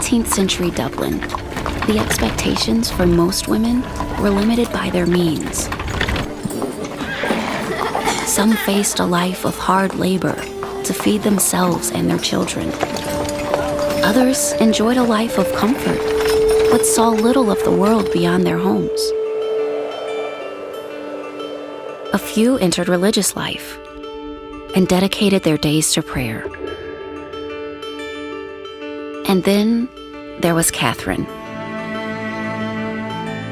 18th century Dublin, the expectations for most women were limited by their means. Some faced a life of hard labor to feed themselves and their children. Others enjoyed a life of comfort, but saw little of the world beyond their homes. A few entered religious life and dedicated their days to prayer. And then there was Catherine.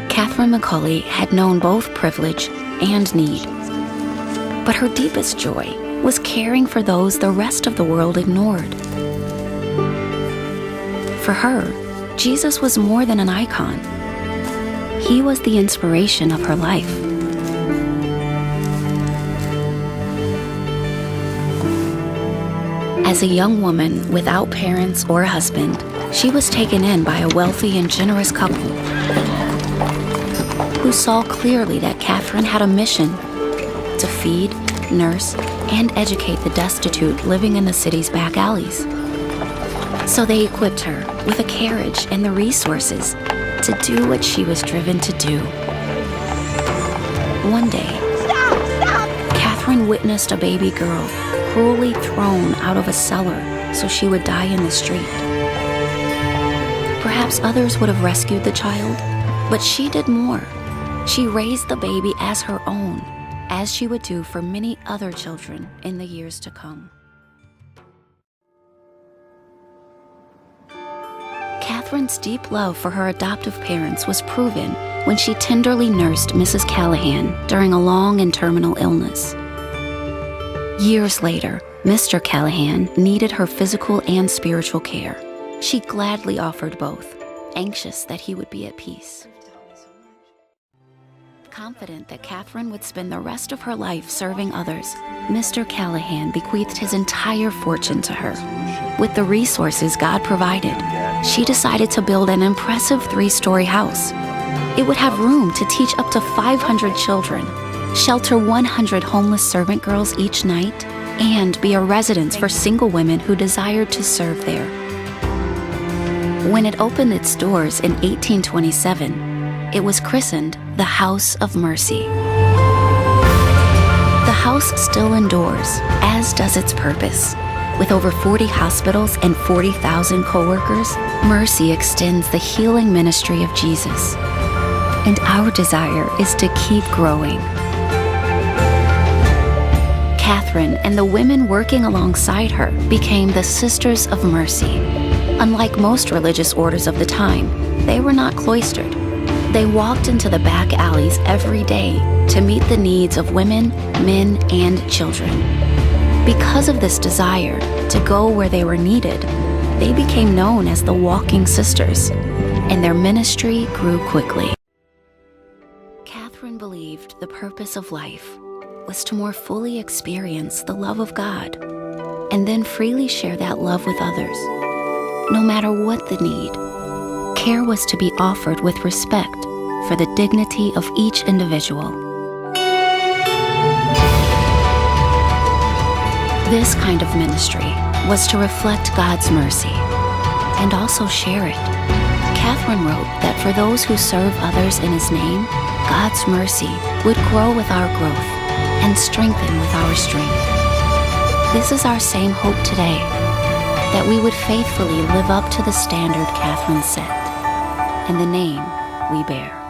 Catherine MacAuley had known both privilege and need. But her deepest joy was caring for those the rest of the world ignored. For her, Jesus was more than an icon. He was the inspiration of her life. As a young woman without parents or husband, she was taken in by a wealthy and generous couple who saw clearly that Catherine had a mission to feed, nurse, and educate the destitute living in the city's back alleys. So they equipped her with a carriage and the resources to do what she was driven to do. One day, Catherine witnessed a baby girl cruelly thrown out of a cellar so she would die in the street. Perhaps others would have rescued the child, but she did more. She raised the baby as her own, as she would do for many other children in the years to come. Catherine's deep love for her adoptive parents was proven when she tenderly nursed Mrs. Callahan during a long and terminal illness. Years later, Mr. Callahan needed her physical and spiritual care. She gladly offered both, anxious that he would be at peace. Confident that Catherine would spend the rest of her life serving others, Mr. Callahan bequeathed his entire fortune to her. With the resources God provided, she decided to build an impressive 3-story house. It would have room to teach up to 500 children, shelter 100 homeless servant girls each night, and be a residence for single women who desired to serve there. When it opened its doors in 1827, it was christened the House of Mercy. The house still endures, as does its purpose. With over 40 hospitals and 40,000 co-workers, Mercy extends the healing ministry of Jesus. And our desire is to keep growing. Catherine and the women working alongside her became the Sisters of Mercy. Unlike most religious orders of the time, they were not cloistered. They walked into the back alleys every day to meet the needs of women, men, and children. Because of this desire to go where they were needed, they became known as the Walking Sisters, and their ministry grew quickly. Catherine believed the purpose of life was to more fully experience the love of God and then freely share that love with others. No matter what the need, care was to be offered with respect for the dignity of each individual. This kind of ministry was to reflect God's mercy and also share it. Catherine wrote that for those who serve others in His name, God's mercy would grow with our growth and strengthen with our strength. This is our same hope today, that we would faithfully live up to the standard Catherine set and the name we bear.